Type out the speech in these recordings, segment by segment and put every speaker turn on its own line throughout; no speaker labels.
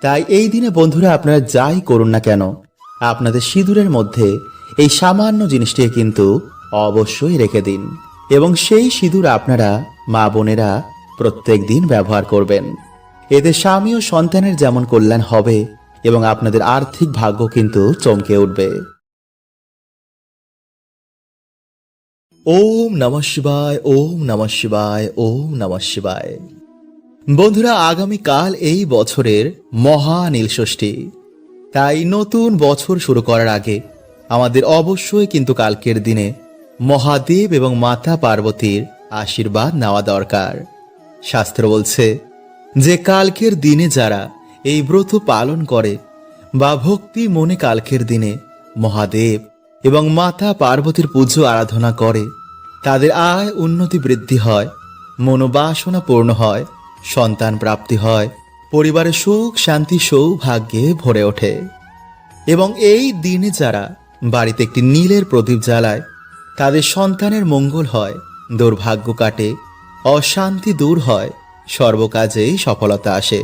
তাই এই দিনে বন্ধুরা আপনারা যাই করুন না কেন, আপনাদের সিঁদুরের মধ্যে এই সামান্য জিনিসটি কিন্তু অবশ্যই রেখে দিন এবং সেই সিঁদুর আপনারা মা বোনেরা প্রত্যেক দিন ব্যবহার করবেন। এতে স্বামী ও সন্তানের যেমন কল্যাণ হবে এবং আপনাদের আর্থিক ভাগ্য কিন্তু চমকে উঠবে। ওম নমঃ শিবায়, ওম নমঃ শিবায়, ওম নমঃ শিবায়। বন্ধুরা, আগামীকাল এই বছরের মহা নীলষষ্ঠী। তাই নতুন বছর শুরু করার আগে আমাদের অবশ্যই কিন্তু কালকের দিনে মহাদেব এবং মাতা পার্বতীর আশীর্বাদ নেওয়া দরকার। শাস্ত্র বলছে যে কালকের দিনে যারা এই ব্রত পালন করে বা ভক্তি মনে কালকের দিনে মহাদেব এবং মাতা পার্বতীর পুজো আরাধনা করে, তাদের আয় উন্নতি বৃদ্ধি হয়, মনোবাসনা পূর্ণ হয়, সন্তান প্রাপ্তি হয়, পরিবারের সুখ শান্তি সৌভাগ্যে ভরে ওঠে। এবং এই দিনে যারা বাড়িতে একটি নীলের প্রদীপ জ্বালায়, তাদের সন্তানের মঙ্গল হয়, দুর্ভাগ্য কাটে, অশান্তি দূর হয়, সর্বকাজেই সফলতা আসে।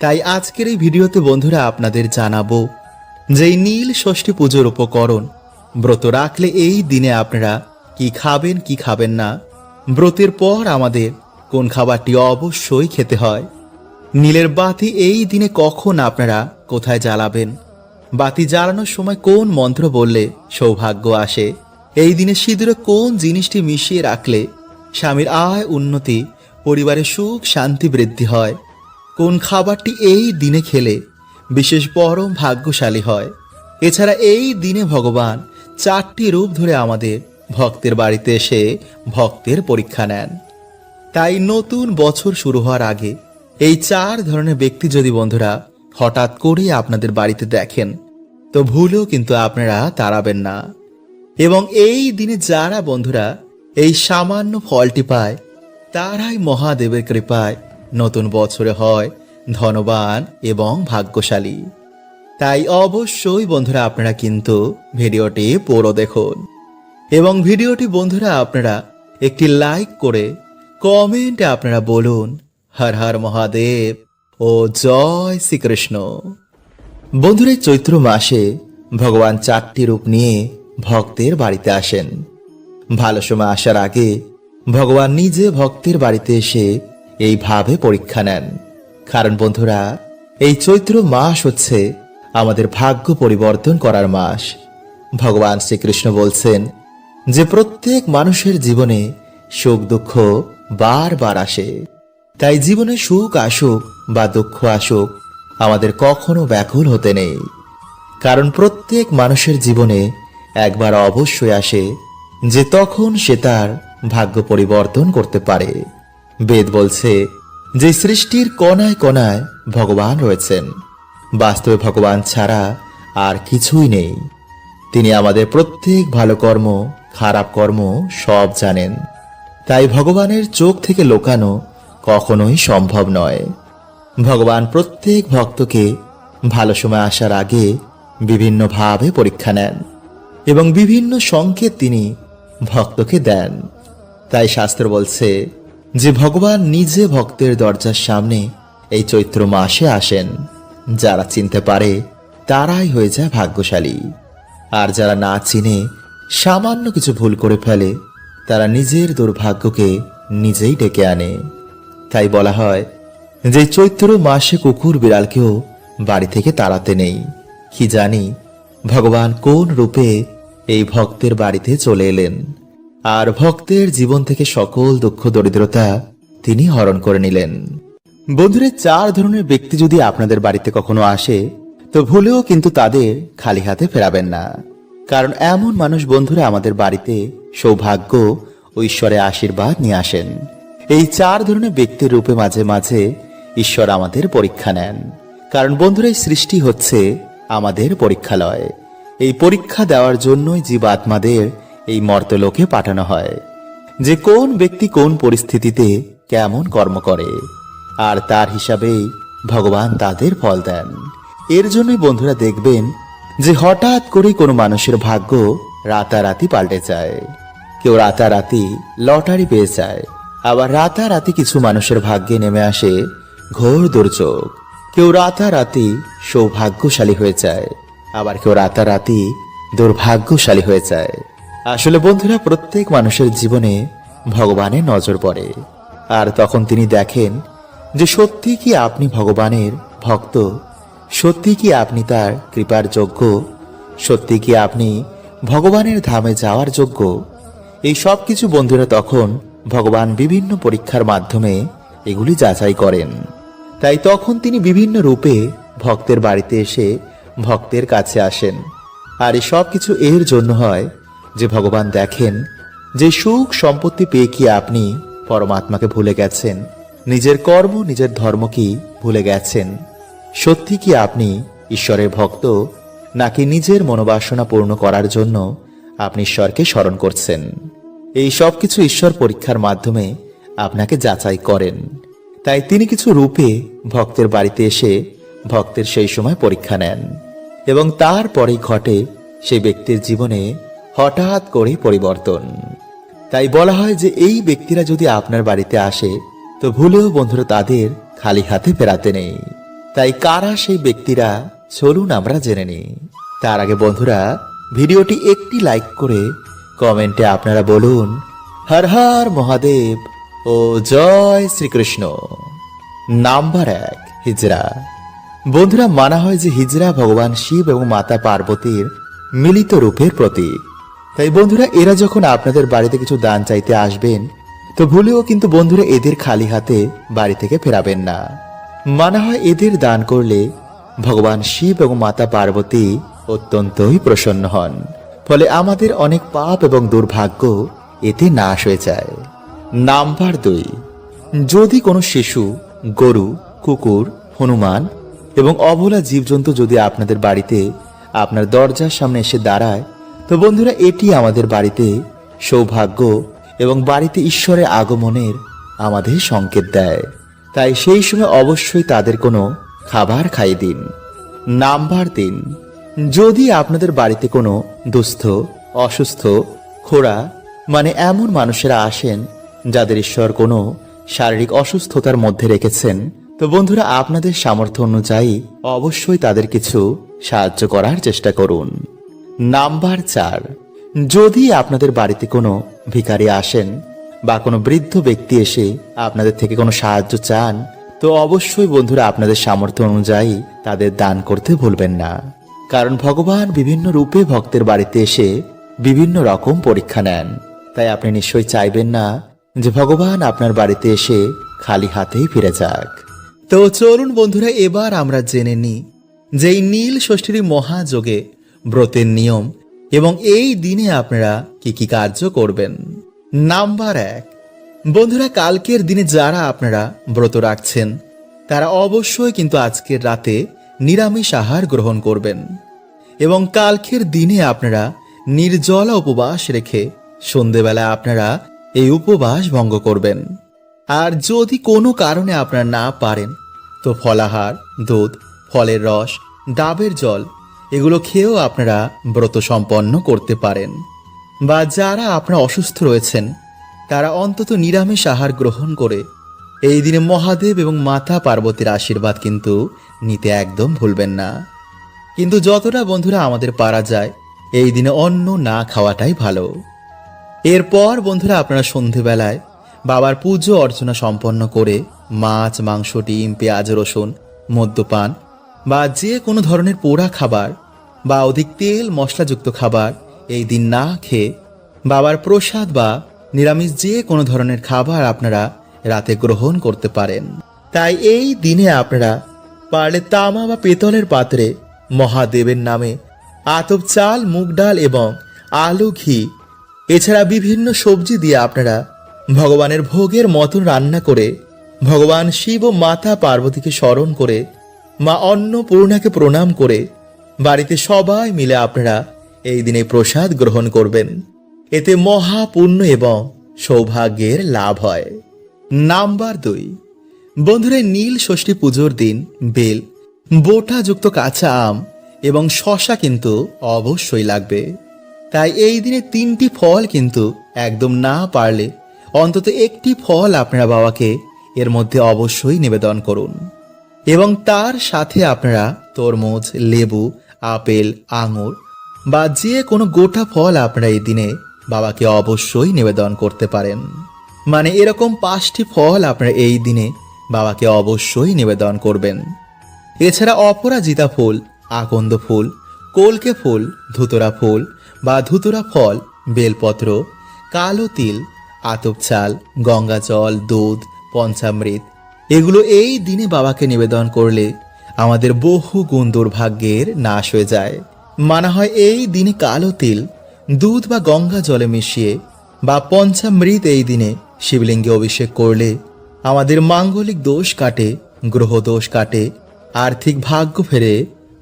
তাই আজকের এই ভিডিওতে বন্ধুরা আপনাদের জানাবো যে এই নীল ষষ্ঠী পুজোর উপকরণ, ব্রত রাখলে এই দিনে আপনারা কি খাবেন কি খাবেন না, ব্রতের পর আমাদের কোন খাবারটি অবশ্যই খেতে হয়, নীলের বাতি এই দিনে কখন আপনারা কোথায় জ্বালাবেন, বাতি জ্বালানোর সময় কোন মন্ত্র বললে সৌভাগ্য আসে, এই দিনে সিঁদুরে কোন জিনিসটি মিশিয়ে রাখলে স্বামীর আয় উন্নতি, পরিবারের সুখ শান্তি বৃদ্ধি হয়, কোন খাবারটি এই দিনে খেলে বিশেষ পরম ভাগ্যশালী হয়। এছাড়া এই দিনে ভগবান 4টি রূপ ধরে আমাদের ভক্তের বাড়িতে এসে ভক্তের পরীক্ষা নেন। তাই নতুন বছর শুরু হওয়ার আগে এই 4 ধরনের ব্যক্তি যদি বন্ধুরা হঠাৎ করে আপনাদের বাড়িতে দেখেন, তো ভুলেও কিন্তু আপনারা তাড়াবেন না। এবং এই দিনে যারা বন্ধুরা এই সামান্য ফলটি পায়, তারাই মহাদেবের কৃপায় নতুন বছরে হয় ধনবান এবং ভাগ্যশালী। তাই অবশ্যই বন্ধুরা আপনারা কিন্তু ভিডিওটি পুরো দেখুন এবং ভিডিওটি বন্ধুরা আপনারা একটি লাইক করে কমেন্টে আপনারা বলুন হর হর মহাদেব ও জয় শ্রীকৃষ্ণ। বন্ধুরা, চৈত্র মাসে ভগবান 4টি রূপ নিয়ে ভক্তের বাড়িতে আসেন। ভালো সময় আসার আগে ভগবান নিজে ভক্তের বাড়িতে এসে এইভাবে পরীক্ষা নেন। কারণ বন্ধুরা, এই চৈত্র মাস হচ্ছে আমাদের ভাগ্য পরিবর্তন করার মাস। ভগবান শ্রীকৃষ্ণ বলছেন যে প্রত্যেক মানুষের জীবনে সুখ দুঃখ বারবার আসে। তাই জীবনে সুখ আসুক বা দুঃখ আসুক, আমাদের কখনো ব্যাকুল হতে নেই। কারণ প্রত্যেক মানুষের জীবনে একবার অবশ্যই আসে যে তখন সে তার ভাগ্য পরিবর্তন করতে পারে। বেদ বলছে যে সৃষ্টির কণায় কণায় ভগবান রয়েছেন। বাস্তবে ভগবান ছাড়া আর কিছুই নেই। তিনি আমাদের প্রত্যেক ভালো কর্ম খারাপ কর্ম সব জানেন। তাই ভগবানের চোখ থেকে লুকানো কখনোই সম্ভব নয়। ভগবান প্রত্যেক ভক্তকে ভালো সময় আসার আগে বিভিন্নভাবে পরীক্ষা নেন এবং বিভিন্ন সংকেত তিনি ভক্তকে দেন। তাই শাস্ত্র বলছে যে ভগবান নিজে ভক্তের দরজার সামনে এই চৈত্র মাসে আসেন। যারা চিনতে পারে তারাই হয়ে যায় ভাগ্যশালী, আর যারা না চিনে সামান্য কিছু ভুল করে ফেলে, তারা নিজের দুর্ভাগ্যকে নিজেই ডেকে আনে। তাই বলা হয় যে চৈত্র মাসে কুকুর বিড়ালকেও বাড়ি থেকে তাড়াতে নেই। কি জানি ভগবান কোন রূপে এই ভক্তের বাড়িতে চলে এলেন, আর ভক্তের জীবন থেকে সকল দুঃখ দরিদ্রতা তিনি হরণ করে নিলেন। বন্ধুরা, 4 ধরনের ব্যক্তি যদি আপনাদের বাড়িতে কখনো আসে, তো ভুলেও কিন্তু তাদের খালি হাতে ফেরাবেন না। কারণ এমন মানুষ বন্ধুরা আমাদের বাড়িতে সৌভাগ্য ও ঈশ্বরের আশীর্বাদ নিয়ে আসেন। এই 4 ধরনের ব্যক্তির রূপে মাঝে মাঝে ঈশ্বর আমাদের পরীক্ষা নেন। কারণ বন্ধুরা, এই সৃষ্টি হচ্ছে আমাদের পরীক্ষালয়। এই পরীক্ষা দেওয়ার জন্যই জীবাত্মাদের এই মর্তলোকে পাঠানো হয়, যে কোন ব্যক্তি কোন পরিস্থিতিতে কেমন কর্ম করে, আর তার হিসাবেই ভগবান তাদের ফল দেন। এর জন্যই বন্ধুরা দেখবেন যে হঠাৎ করেই কোনো মানুষের ভাগ্য রাতারাতি পাল্টে যায়। কেউ রাতারাতি লটারি পেয়ে যায়, আবার রাতারাতি কিছু মানুষের ভাগ্যে নেমে আসে ঘোর দুর্যোগ। কেউ রাতারাতি সৌভাগ্যশালী হয়ে যায়, আবার কেউ রাতারাতি দুর্ভাগ্যশালী হয়ে যায়। আসলে বন্ধুরা, প্রত্যেক মানুষের জীবনে ভগবানের নজর পড়ে, আর তখন তিনি দেখেন যে সত্যি কি আপনি ভগবানের ভক্ত, সত্যি কি আপনি তার কৃপার যোগ্য, সত্যি কি আপনি ভগবানের ধামে যাওয়ার যোগ্য। এই সব কিছু বন্ধুরা তখন ভগবান বিভিন্ন পরীক্ষার মাধ্যমে এগুলি যাচাই করেন। তাই তখন তিনি বিভিন্ন রূপে ভক্তের বাড়িতে এসে ভক্তের কাছে আসেন। আর এই সব কিছু এর জন্য হয় যে ভগবান দেখেন যে সুখ সম্পত্তি পেয়ে কি আপনি পরমাত্মাকে ভুলে গেছেন, নিজের কর্ম নিজের ধর্ম কি ভুলে গেছেন, সত্যি কি আপনি ঈশ্বরের ভক্ত, নাকি নিজের মনোবাসনা পূর্ণ করার জন্য আপনি ঈশ্বরকে স্মরণ করছেন। এই সব কিছু ঈশ্বর পরীক্ষার মাধ্যমে আপনাকে যাচাই করেন। তাই তিনি কিছু রূপে ভক্তের বাড়িতে এসে ভক্তের সেই সময় পরীক্ষা নেন, এবং তারপরেই ঘটে সেই ব্যক্তির জীবনে হঠাৎ করে পরিবর্তন। তাই বলা হয় যে এই ব্যক্তিরা যদি আপনার বাড়িতে আসে তো ভুলেও বন্ধুরা তাদের খালি হাতে ফেরাতে নেই। তাই কারা সেই ব্যক্তিরা, চলুন আমরা জেনে নিই। তার আগে বন্ধুরা, ভিডিওটি একটি লাইক করে কমেন্টে আপনারা বলুন হর হর মহাদেব ও জয় শ্রীকৃষ্ণ। নাম্বার 1, হিজরা। বন্ধুরা, মানা হয় যে হিজরা ভগবান শিব এবং মাতা পার্বতীর মিলিত রূপের প্রতীক। তাই বন্ধুরা, এরা যখন আপনাদের বাড়িতে কিছু দান চাইতে আসবেন তো ভুলেও কিন্তু বন্ধুরা এদের খালি হাতে বাড়ি থেকে ফেরাবেন না। মানা হয় এদের দান করলে ভগবান শিব এবং মাতা পার্বতী অত্যন্তই প্রসন্ন হন, ফলে আমাদের অনেক পাপ এবং দুর্ভাগ্য এতে নাশ হয়ে যায়। নাম্বার 2, যদি কোনো শিশু, গরু, কুকুর, হনুমান এবং অবলা জীবজন্তু যদি আপনাদের বাড়িতে আপনার দরজার সামনে এসে দাঁড়ায় তো বন্ধুরা এটি আমাদের বাড়িতে সৌভাগ্য এবং বাড়িতে ঈশ্বরের আগমনের আমাদের সংকেত দেয়। তাই সেই সময় অবশ্যই তাদের কোনো খাবার খাইয়ে দিন। নাম্বার 3, যদি আপনাদের বাড়িতে কোনো দুস্থ, অসুস্থ, খোড়া মানে এমন মানুষেরা আসেন যাদের ঈশ্বর কোনো শারীরিক অসুস্থতার মধ্যে রেখেছেন তো বন্ধুরা আপনাদের সামর্থ্য অনুযায়ী অবশ্যই তাদের কিছু সাহায্য করার চেষ্টা করুন। নাম্বার 4, যদি আপনাদের বাড়িতে কোনো ভিখারি আসেন বা কোনো বৃদ্ধ ব্যক্তি এসে আপনাদের থেকে কোনো সাহায্য চান তো অবশ্যই বন্ধুরা আপনাদের সামর্থ্য অনুযায়ী তাদের দান করতে ভুলবেন না। কারণ ভগবান বিভিন্ন রূপে ভক্তের বাড়িতে এসে বিভিন্ন রকম পরীক্ষা নেন। তাই আপনি নিশ্চয়ই চাইবেন না যে ভগবান আপনার বাড়িতে এসে খালি হাতেই ফিরে যাক। তো চলুন বন্ধুরা, এবার আমরা জেনে নিই যে এই নীল ষষ্ঠীর মহাযোগে ব্রতের নিয়ম এবং এই দিনে আপনারা কি কি কার্য করবেন। নাম্বার 1, বন্ধুরা, কালকের দিনে যারা আপনারা ব্রত রাখছেন তারা অবশ্যই কিন্তু আজকের রাতে নিরামিষ আহার গ্রহণ করবেন, এবং কালকের দিনে আপনারা নির্জলা উপবাস রেখে সন্ধেবেলা আপনারা এই উপবাস ভঙ্গ করবেন। আর যদি কোনো কারণে আপনারা না পারেন তো ফলাহার, দুধ, ফলের রস, ডাবের জল এগুলো খেয়েও আপনারা ব্রত সম্পন্ন করতে পারেন। বা যারা আপনারা অসুস্থ রয়েছেন তারা অন্তত নিরামিষ আহার গ্রহণ করে এই দিনে মহাদেব এবং মাতা পার্বতীর আশীর্বাদ কিন্তু নিতে একদম ভুলবেন না। কিন্তু যতটা বন্ধুরা আমাদের পারা যায় এই দিনে অন্ন না খাওয়াটাই ভালো। এরপর বন্ধুরা আপনারা সন্ধেবেলায় বাবার পুজো অর্চনা সম্পন্ন করে মাছ, মাংস, ডিম, পেঁয়াজ, রসুন, মদ্যপান বা যে কোনো ধরনের পোড়া খাবার বা অধিক তেল মশলাযুক্ত খাবার এই দিন না খেয়ে বাবার প্রসাদ বা নিরামিষ যে কোনো ধরনের খাবার আপনারা রাতে গ্রহণ করতে পারেন। তাই এই দিনে আপনারা পারলে তামা বা পেতলের পাত্রে মহাদেবের নামে আতপ চাল, মুগ ডাল এবং আলু, ঘি এছাড়া বিভিন্ন সবজি দিয়ে আপনারা ভগবানের ভোগের মতন রান্না করে ভগবান শিব ও মাতা পার্বতীকে স্মরণ করে মা অন্নপূর্ণাকে প্রণাম করে বাড়িতে সবাই মিলে আপনারা এই দিনে প্রসাদ গ্রহণ করবেন। এতে মহাপুণ্য এবং সৌভাগ্যের লাভ হয়। নাম্বার 2, বন্ধুরা, নীল ষষ্ঠী পুজোর দিন বেল, বোটাযুক্ত কাঁচা আম এবং শসা কিন্তু অবশ্যই লাগবে। তাই এই দিনে 3টি ফল কিন্তু একদম না পারলে অন্তত একটি ফল আপনারা বাবাকে এর মধ্যে অবশ্যই নিবেদন করুন। এবং তার সাথে আপনারা তরমুজ, লেবু, আপেল, আঙুর বা যে কোনো গোটা ফল আপনারা এই দিনে বাবাকে অবশ্যই নিবেদন করতে পারেন। মানে এরকম 5টি ফল আপনারা এই দিনে বাবাকে অবশ্যই নিবেদন করবেন। এছাড়া অপরাজিতা ফুল, আকন্দ ফুল, কলকে ফুল, ধুতরা ফুল বা ধুতরা ফল, বেলপত্র, কালো তিল, আতপ চাল, গঙ্গা জল, দুধ, পঞ্চামৃত এগুলো এই দিনে বাবাকে নিবেদন করলে আমাদের বহু গুণ দুর্ভাগ্যের নাশ হয়ে যায়। মানা হয় এই দিনে কালো তিল দুধ বা গঙ্গা জলে মিশিয়ে বা পঞ্চামৃত এই দিনে শিবলিঙ্গে অভিষেক করলে আমাদের মাঙ্গলিক দোষ কাটে, গ্রহ দোষ কাটে, আর্থিক ভাগ্য ফেরে,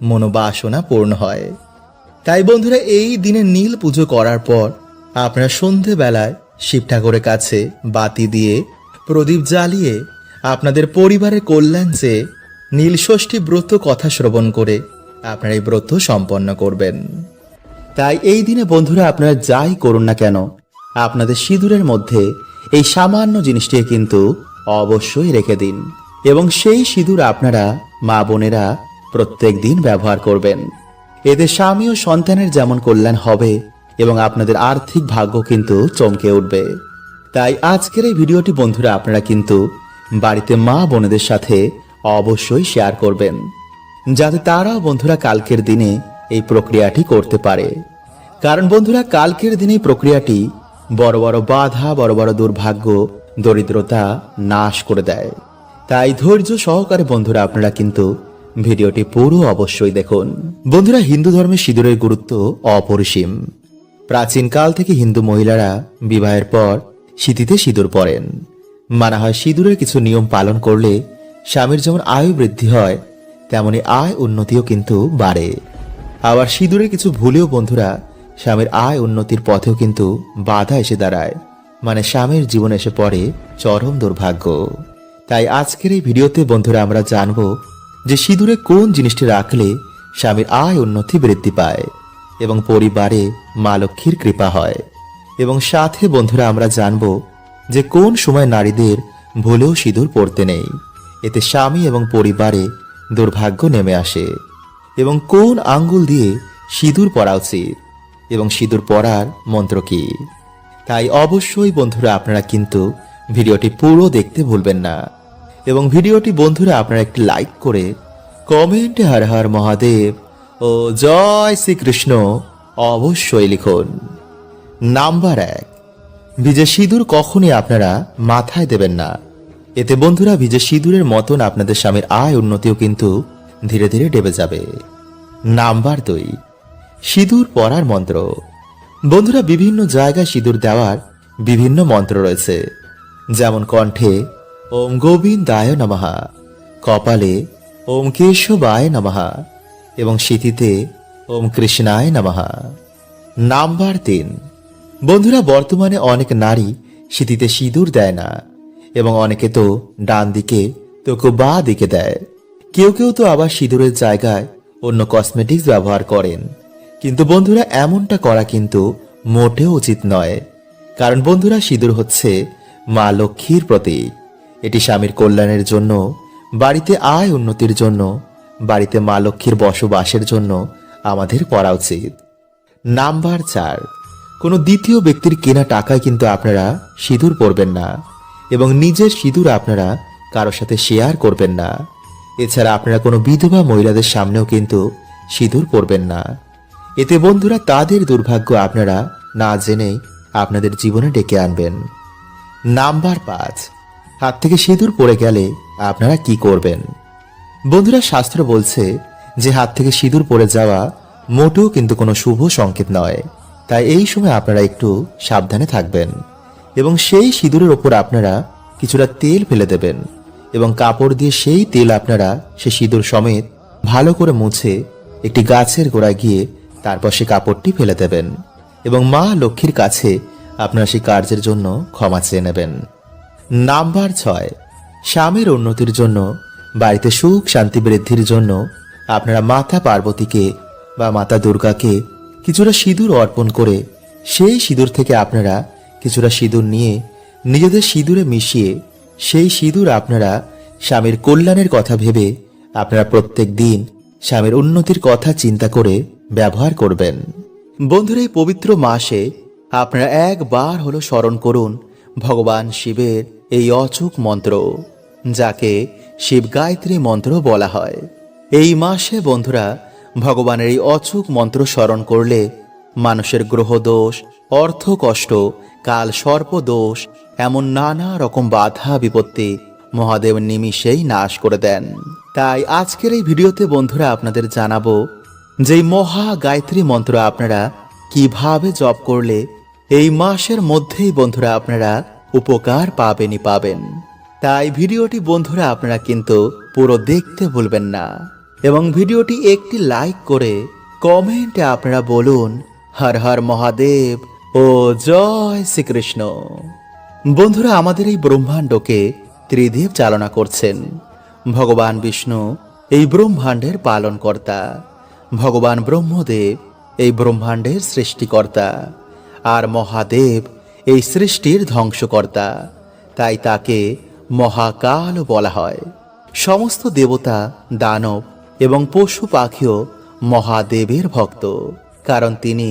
মনোবাসনা পূর্ণ হয়। তাই বন্ধুরা এই দিনে নীল পুজো করার পর আপনারা সন্ধেবেলায় শিব ঠাকুরের কাছে বাতি দিয়ে প্রদীপ জ্বালিয়ে আপনাদের পরিবারের কল্যাণ চেয়ে নীলষষ্ঠী ব্রত কথা শ্রবণ করে আপনারা এই ব্রত সম্পন্ন করবেন। তাই এই দিনে বন্ধুরা আপনারা যাই করুন না কেন আপনাদের সিঁদুরের মধ্যে এই সামান্য জিনিসটি কিন্তু অবশ্যই রেখে দিন এবং সেই সিঁদুর আপনারা মা বোনেরা প্রত্যেক দিন ব্যবহার করবেন। এতে স্বামী ও সন্তানের যেমন কল্যাণ হবে এবং আপনাদের আর্থিক ভাগ্য কিন্তু চমকে উঠবে। তাই আজকের এই ভিডিওটি বন্ধুরা আপনারা কিন্তু বাড়িতে মা বোনেদের সাথে অবশ্যই শেয়ার করবেন, যাতে তারাও বন্ধুরা কালকের দিনে এই প্রক্রিয়াটি করতে পারে। কারণ বন্ধুরা কালকের দিনে এই প্রক্রিয়াটি বড় বড় বাধা, বড় বড় দুর্ভাগ্য, দরিদ্রতা নাশ করে দেয়। তাই ধৈর্য সহকারে বন্ধুরা আপনারা কিন্তু ভিডিওটি পুরো অবশ্যই দেখুন। বন্ধুরা হিন্দু ধর্মে সিঁদুরের গুরুত্ব অপরিসীম। প্রাচীনকাল থেকে হিন্দু মহিলারা বিবাহের পর সিঁথিতে সিঁদুর পরেন। মানা হয় সিঁদুরের কিছু নিয়ম পালন করলে স্বামীর যেমন আয়ু বৃদ্ধি হয় তেমনি আয় উন্নতিও কিন্তু বাড়ে। আবার সিঁদুরের কিছু ভুলেও বন্ধুরা স্বামীর আয় উন্নতির পথেও কিন্তু বাধা এসে দাঁড়ায়, মানে স্বামীর জীবনে এসে পড়ে চরম দুর্ভাগ্য। তাই আজকের এই ভিডিওতে বন্ধুরা আমরা জানব যে সিঁদুরে কোন জিনিসটি রাখলে স্বামীর আয় উন্নতি বৃদ্ধি পায় এবং পরিবারে মা লক্ষ্মীর কৃপা হয়। এবং সাথে বন্ধুরা আমরা জানব যে কোন সময় নারীদের ভুলেও সিঁদুর পরতে নেই, এতে স্বামী এবং পরিবারে দুর্ভাগ্য নেমে আসে। এবং কোন আঙ্গুল দিয়ে সিঁদুর পরা উচিত এবং সিঁদুর পরার মন্ত্র কি। তাই অবশ্যই বন্ধুরা আপনারা কিন্তু ভিডিওটি পুরো দেখতে ভুলবেন না এবং ভিডিওটি বন্ধুরা আপনারা একটি লাইক করে কমেন্টে হর হর মহাদেব ও জয় শ্রীকৃষ্ণ অবশ্যই লিখুন। নাম্বার 1, ভিজে সিঁদুর কখনই আপনারা মাথায় দেবেন না। এতে বন্ধুরা ভিজে সিঁদুরের মতন আপনাদের স্বামীর আয় উন্নতিও কিন্তু ধীরে ধীরে ডেবে যাবে। নাম্বার 2, সিঁদুর পরার মন্ত্র। বন্ধুরা বিভিন্ন জায়গায় সিঁদুর দেওয়ার বিভিন্ন মন্ত্র রয়েছে, যেমন কণ্ঠে ওম গোবিন্দায় নমঃ, কপালে ওম কেশবায় নমঃ এবং সিঁথিতে ওম কৃষ্ণায় নমঃ। নাম্বার 3, বন্ধুরা বর্তমানে অনেক নারী সিঁথিতে সিঁদুর দেয় না এবং অনেকে তো ডান দিকে তো কেউ বাঁ দিকে দেয়। কেউ কেউ তো আবার সিঁদুরের জায়গায় অন্য কসমেটিক্স ব্যবহার করেন। কিন্তু বন্ধুরা এমনটা করা কিন্তু মোটেও উচিত নয়। কারণ বন্ধুরা সিঁদুর হচ্ছে মা লক্ষ্মীর প্রতীক। এটি স্বামীর কল্যাণের জন্য, বাড়িতে আয় উন্নতির জন্য, বাড়িতে মা লক্ষ্মীর বসবাসের জন্য আমাদের পরা উচিত। নাম্বার 4, কোনো দ্বিতীয় ব্যক্তির কেনা টাকায় কিন্তু আপনারা সিঁদুর পরবেন না এবং নিজের সিঁদুর আপনারা কারোর সাথে শেয়ার করবেন না। এছাড়া আপনারা কোনো বিধবা মহিলাদের সামনেও কিন্তু সিঁদুর পরবেন না। এতে বন্ধুরা তাদের দুর্ভাগ্য আপনারা না জেনেই আপনাদের জীবনে ডেকে আনবেন। নাম্বার 5, হাত থেকে সিঁদুর পড়ে গেলে আপনারা কি করবেন। বন্ধুরা শাস্ত্র বলছে যে হাত থেকে সিঁদুর পড়ে যাওয়া মোটেও কিন্তু কোনো শুভ সংকেত নয়। তাই এই সময় আপনারা একটু সাবধানে থাকবেন এবং সেই সিঁদুরের ওপর আপনারা কিছুটা তেল ফেলে দেবেন এবং কাপড় দিয়ে সেই তেল আপনারা সে সিঁদুর সমেত ভালো করে মুছে একটি গাছের গোড়ায় গিয়ে তারপর সে কাপড়টি ফেলে দেবেন এবং মা লক্ষ্মীর কাছে আপনারা সেই কার্যের জন্য ক্ষমা চেয়ে নেবেন। নাম্বার 6, স্বামীর উন্নতির জন্য, বাড়িতে সুখ শান্তি বৃদ্ধির জন্য আপনারা মাতা পার্বতীকে বা মাতা দুর্গাকে কিছুটা সিঁদুর অর্পণ করে সেই সিঁদুর থেকে আপনারা কিছুটা সিঁদুর নিয়ে নিজেদের সিঁদুরে মিশিয়ে সেই সিঁদুর আপনারা স্বামীর কল্যাণের কথা ভেবে আপনারা প্রত্যেক দিন স্বামীর উন্নতির কথা চিন্তা করে ব্যবহার করবেন। বন্ধুরা, এই পবিত্র মাসে আপনারা একবার হলো স্মরণ করুন ভগবান শিবের এই অচূক মন্ত্র, যাকে শিব গায়ত্রী মন্ত্র বলা হয়। এই মাসে বন্ধুরা ভগবানের এই অচূক মন্ত্র স্মরণ করলে মানুষের গ্রহ দোষ, অর্থ কষ্ট, কাল সর্প দোষ, এমন নানা রকম বাধা বিপত্তি মহাদেব নিমিষেই নাশ করে দেন। তাই আজকের এই ভিডিওতে বন্ধুরা আপনাদের জানাবো যে মহা গায়ত্রী মন্ত্র আপনারা কিভাবে জপ করলে এই মাসের মধ্যেই বন্ধুরা আপনারা উপকার পাবেনই পাবেন। তাই ভিডিওটি বন্ধুরা আপনারা কিন্তু পুরো দেখতে ভুলবেন না, এবং ভিডিওটি একটি লাইক করে কমেন্টে আপনারা বলুন হর হর মহাদেব ও জয় শ্রীকৃষ্ণ। বন্ধুরা, আমাদের এই ব্রহ্মাণ্ডকে ত্রিদেব চালনা করছেন। ভগবান বিষ্ণু এই ব্রহ্মাণ্ডের পালনকর্তা, ভগবান ব্রহ্মদেব এই ব্রহ্মাণ্ডের সৃষ্টিকর্তা, আর মহাদেব এই সৃষ্টির ধ্বংসকর্তা। তাই তাকে মহাকাল বলা হয়। সমস্ত দেবতা, দানব এবং পশু পাখিও মহাদেবের ভক্ত, কারণ তিনি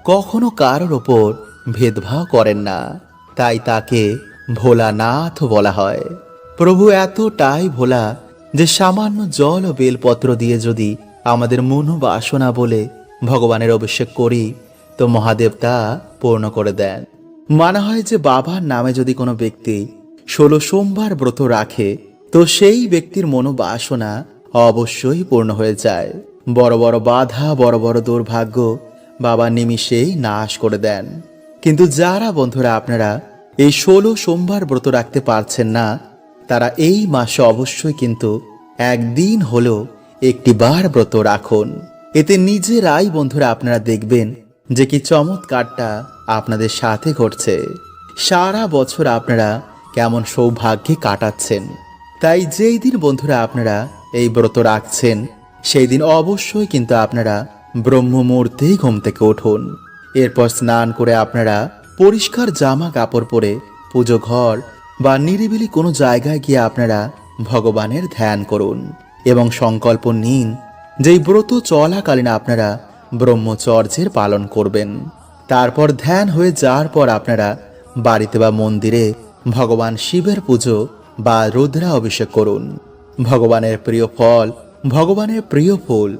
কখনো কারোর ওপর ভেদভাব করেন না। তাই তাকে ভোলানাথ বলা হয়। প্রভু এতটাই ভোলা যে সামান্য জল ও বেলপত্র দিয়ে যদি আমাদের মনোবাসনা বলে ভগবানের অভিষেক করি, তো মহাদেব তা পূর্ণ করে দেন। মানা হয় যে বাবার নামে যদি কোনো ব্যক্তি 16 সোমবার ব্রত রাখে, তো সেই ব্যক্তির মনোবাসনা অবশ্যই পূর্ণ হয়ে যায়। বড় বড় বাধা, বড় বড় দুর্ভাগ্য বাবা নিমিষেই নাশ করে দেন। কিন্তু যারা বন্ধুরা আপনারা এই 16 সোমবার ব্রত রাখতে পারছেন না, তারা এই মাসে অবশ্যই কিন্তু একদিন হলো একটি বার ব্রত রাখুন। এতে নিজেরাই বন্ধুরা আপনারা দেখবেন যে কি চমৎকারটা আপনাদের সাথে ঘটছে। সারা বছর আপনারা কেমন সৌভাগ্যে কাটাচ্ছেন। তাই যেই দিন বন্ধুরা আপনারা এই ব্রত রাখছেন, সেই দিন অবশ্যই কিন্তু আপনারা ব্রহ্ম মুহূর্তেই ঘুম থেকে উঠুন। এরপর স্নান করে আপনারা পরিষ্কার জামা কাপড় পরে পুজো ঘর বা নিরিবিলি কোনো জায়গায় গিয়ে আপনারা ভগবানের ধ্যান করুন এবং সংকল্প নিন যেই ব্রত চলাকালীন আপনারা ব্রহ্মচর্যের পালন করবেন। তারপর ধ্যান হয়ে যাওয়ার পর আপনারা বাড়িতে বা মন্দিরে ভগবান শিবের পুজো বা রুদ্রা অভিষেক করুন। ভগবানের প্রিয় ফল, ভগবানের প্রিয় ফুল,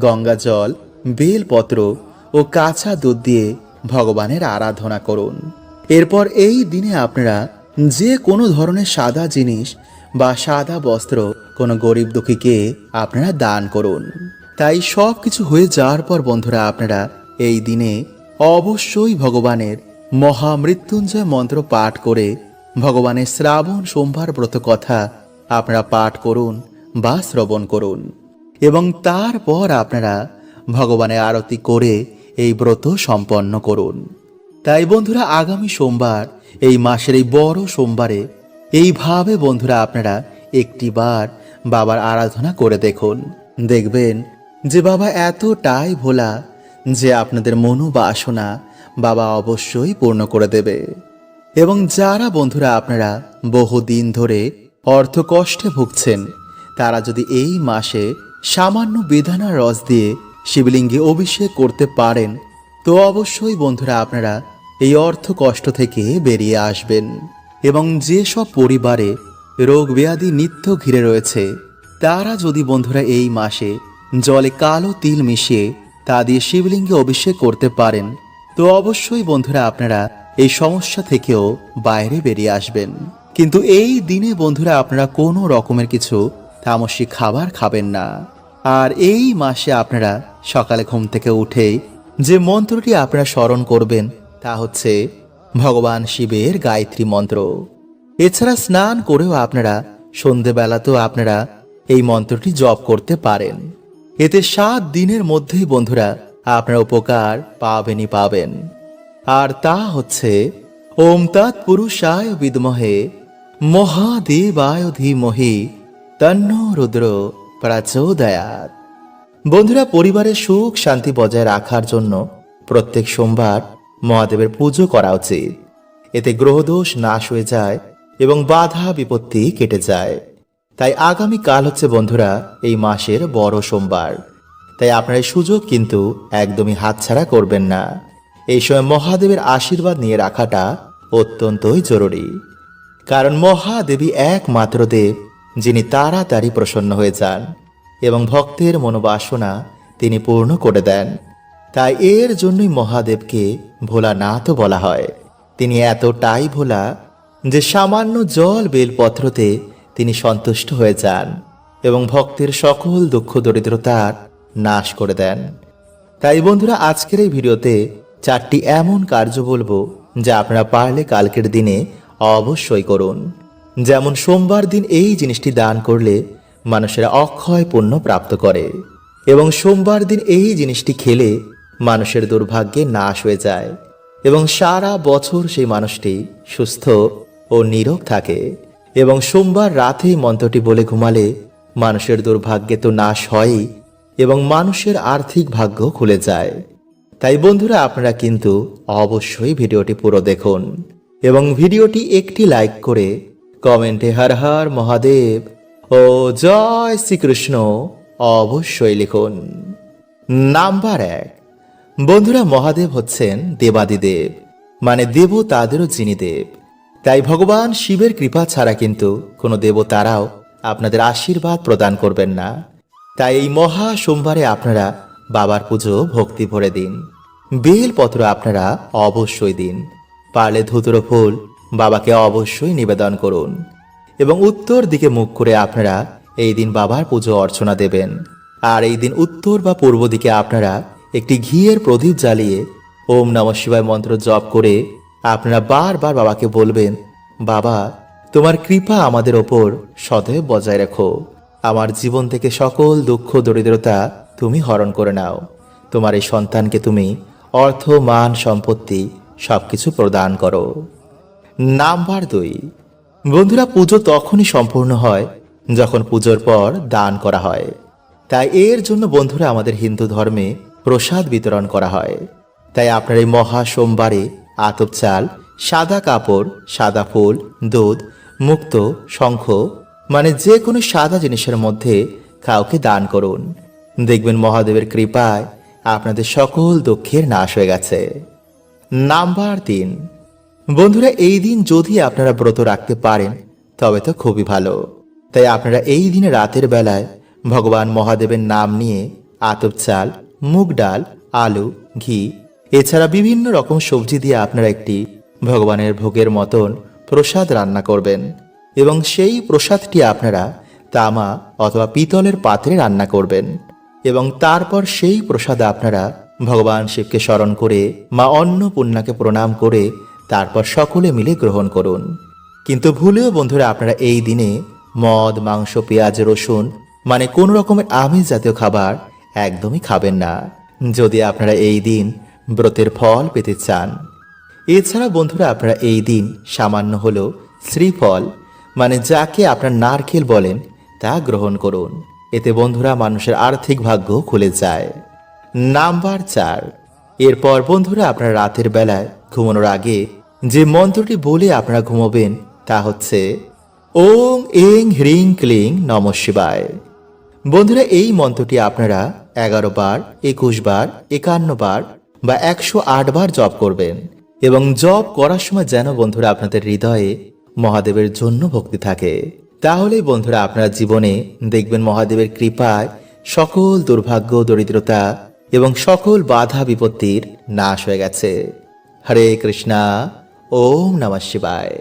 গঙ্গা জল, বেলপত্র ও কাঁচা দুধ দিয়ে ভগবানের আরাধনা করুন। এরপর এই দিনে আপনারা যে কোনো ধরনের সাদা জিনিস বা সাদা বস্ত্র কোনো গরিব দুঃখীকে আপনারা দান করুন। তাই সব কিছু হয়ে যাওয়ার পর বন্ধুরা আপনারা এই দিনে অবশ্যই ভগবানের মহামৃত্যুঞ্জয় মন্ত্র পাঠ করে ভগবানের শ্রাবণ সোমবার ব্রত কথা আপনারা পাঠ করুন বা শ্রবণ করুন, এবং তারপর আপনারা ভগবানের আরতি করে এই ব্রত সম্পন্ন করুন। তাই বন্ধুরা আগামী সোমবার, এই মাসের এই বড় সোমবারে এইভাবে বন্ধুরা আপনারা একটিবার বাবার আরাধনা করে দেখুন। দেখবেন যে বাবা এতটাই ভোলা যে আপনাদের মনোবাসনা বাবা অবশ্যই পূর্ণ করে দেবে। এবং যারা বন্ধুরা আপনারা বহুদিন ধরে অর্থ কষ্টে ভুগছেন, তারা যদি এই মাসে সামান্য বেদানার রস দিয়ে শিবলিঙ্গে অভিষেক করতে পারেন, তো অবশ্যই বন্ধুরা আপনারা এই অর্থ কষ্ট থেকে বেরিয়ে আসবেন। এবং যেসব পরিবারে রোগ ব্যাধি নিত্য ঘিরে রয়েছে, তারা যদি বন্ধুরা এই মাসে জলে কালো তিল মিশিয়ে তা দিয়ে শিবলিঙ্গে অভিষেক করতে পারেন, তো অবশ্যই বন্ধুরা আপনারা এই সমস্যা থেকেও বাইরে বেরিয়ে আসবেন। কিন্তু এই দিনে বন্ধুরা আপনারা কোনো রকমের কিছু তামসিক খাবার খাবেন না। আর এই মাসে আপনারা সকালে ঘুম থেকে উঠেই যে মন্ত্রটি আপনারা স্মরণ করবেন তা হচ্ছে ভগবান শিবের গায়ত্রী মন্ত্র। এছাড়া স্নান করেও আপনারা সন্ধেবেলাতেও আপনারা এই মন্ত্রটি জপ করতে পারেন। এতে 7 দিনের মধ্যেই বন্ধুরা আপনারা উপকার পাবেনই পাবেন। আর তা হচ্ছে ওম তৎপুরুষায় বিদ্মহে মহাদেবায় ধীমহি তন্নো রুদ্র প্রচোদয়াৎ। বন্ধুরা, পরিবারের সুখ শান্তি বজায় রাখার জন্য প্রত্যেক সোমবার মহাদেবের পুজো করা উচিত। এতে গ্রহদোষ নাশ হয়ে যায় এবং বাধা বিপত্তি কেটে যায়। তাই আগামী কাল হচ্ছে বন্ধুরা এই মাসের বড় সোমবার। তাই আপনার এই সুযোগ কিন্তু একদমই হাতছাড়া করবেন না। এই সময় মহাদেবের আশীর্বাদ নিয়ে রাখাটা অত্যন্তই জরুরি। কারণ মহাদেবী একমাত্র দেব যিনি তাড়াতাড়ি প্রসন্ন হয়ে যান এবং ভক্তের মনোবাসনা তিনি পূর্ণ করে দেন। তাই এর জন্যই মহাদেবকে ভোলানাথও বলা হয়। তিনি এতটাই ভোলা যে সামান্য জল বেলপত্রতে তিনি সন্তুষ্ট হয়ে যান এবং ভক্তের সকল দুঃখ দরিদ্রতার নাশ করে দেন। তাই বন্ধুরা আজকের এই ভিডিওতে 4টি এমন কার্য বলবো যা আপনারা পারলে কালকের দিনে অবশ্যই করুন। যেমন সোমবার দিন এই জিনিসটি দান করলে মানুষেরা অক্ষয় পুণ্য প্রাপ্ত করে এবং সোমবার দিন এই জিনিসটি খেলে মানুষের দুর্ভাগ্যে নাশ হয়ে যায় এবং সারা বছর সেই মানুষটি সুস্থ ও নীরোগ থাকে। এবং সোমবার রাতেই মন্ত্রটি বলে ঘুমালে মানুষের দুর্ভাগ্যে তো নাশ হয়ই এবং মানুষের আর্থিক ভাগ্য খুলে যায়। তাই বন্ধুরা আপনারা কিন্তু অবশ্যই ভিডিওটি পুরো দেখুন এবং ভিডিওটি একটি লাইক করে কমেন্টে হর হর মহাদেব ও জয় শ্রীকৃষ্ণ অবশ্যই লিখুন। নাম্বার 1, বন্ধুরা মহাদেব হচ্ছেন দেবাদিদেব, মানে দেবতাদেরও যিনি দেব। তাই ভগবান শিবের কৃপা ছাড়া কিন্তু কোনো দেবতারাও আপনাদের আশীর্বাদ প্রদান করবেন না। তাই এই মহা সোমবারে আপনারা বাবার পুজো ভক্তি ভরে দিন। বেলপত্র আপনারা অবশ্যই দিন। পারলে ধুতুরো ফুল বাবাকে অবশ্যই নিবেদন করুন এবং উত্তর দিকে মুখ করে আপনারা এই দিন বাবার পুজো অর্চনা দেবেন। আর এই দিন উত্তর বা পূর্ব দিকে আপনারা একটি ঘিয়ের প্রদীপ জ্বালিয়ে ওম নমঃ শিবায় মন্ত্র জপ করে আপনারা বারবার বাবাকে বলবেন, বাবা তোমার কৃপা আমাদের ওপর সদৈব বজায় রাখো। আমার জীবন থেকে সকল দুঃখ দরিদ্রতা তুমি হরণ করে নাও। তোমার এই সন্তানকে তুমি অর্থ মান সম্পত্তি সবকিছু প্রদান করো। নাম্বার 2, বন্ধুরা পুজো তখনই সম্পূর্ণ হয় যখন পুজোর পর দান করা হয়। তাই এর জন্য বন্ধুরা আমাদের হিন্দু ধর্মে প্রসাদ বিতরণ করা হয়। তাই আপনার এই মহা সোমবারে আতপ চাল, সাদা কাপড়, সাদা ফুল, দুধ, মুক্ত, শঙ্খ, মানে যে কোনো সাদা জিনিসের মধ্যে কাউকে দান করুন। দেখবেন মহাদেবের কৃপায় আপনাদের সকল দুঃখের নাশ হয়ে গেছে। নাম্বার 3, বন্ধুরা এই দিন যদি আপনারা ব্রত রাখতে পারেন তবে তো খুবই ভালো। তাই আপনারা এই দিনে রাতের বেলায় ভগবান মহাদেবের নাম নিয়ে আতপ চাল, মুগ ডাল, আলু, ঘি এছাড়া বিভিন্ন রকম সবজি দিয়ে আপনারা একটি ভগবানের ভোগের মতন প্রসাদ রান্না করবেন এবং সেই প্রসাদটি আপনারা তামা অথবা পিতলের পাত্রে রান্না করবেন এবং তারপর সেই প্রসাদ আপনারা ভগবান শিবকে স্মরণ করে মা অন্নপূর্ণাকে প্রণাম করে তারপর সকলে মিলে গ্রহণ করুন। কিন্তু ভুলেও বন্ধুরা আপনারা এই দিনে মদ, মাংস, পেঁয়াজ, রসুন মানে কোন রকমের আমিষ জাতীয় খাবার একদমই খাবেন না যদি আপনারা এই দিন ব্রতের ফল পেতে চান। এছাড়া বন্ধুরা আপনারা এই দিন সামান্য হলো শ্রীফল মানে যাকে আপনার নারকেল বলেন তা গ্রহণ করুন। এতে বন্ধুরা মানুষের আর্থিক ভাগ্য খুলে যায়। নাম্বার 4, এরপর বন্ধুরা আপনারা রাতের বেলায় ঘুমানোর আগে যে মন্ত্রটি বলে আপনারা ঘুমাবেন তা হচ্ছে ওং এং হ্রিং ক্লিং নমঃ শিবায়। বন্ধুরা এই মন্ত্রটি আপনারা 11 বার, 21 বার, 51 বার বা 108 বার জপ করবেন এবং জপ করার সময় যেন বন্ধুরা আপনাদের হৃদয়ে মহাদেবের জন্য ভক্তি থাকে। তাহলেই বন্ধুরা আপনারা জীবনে দেখবেন মহাদেবের কৃপায় সকল দুর্ভাগ্য, দরিদ্রতা এবং সকল বাধা বিপত্তির নাশ হয়ে গেছে। হরে কৃষ্ণা, ওম নমঃ শিবায়।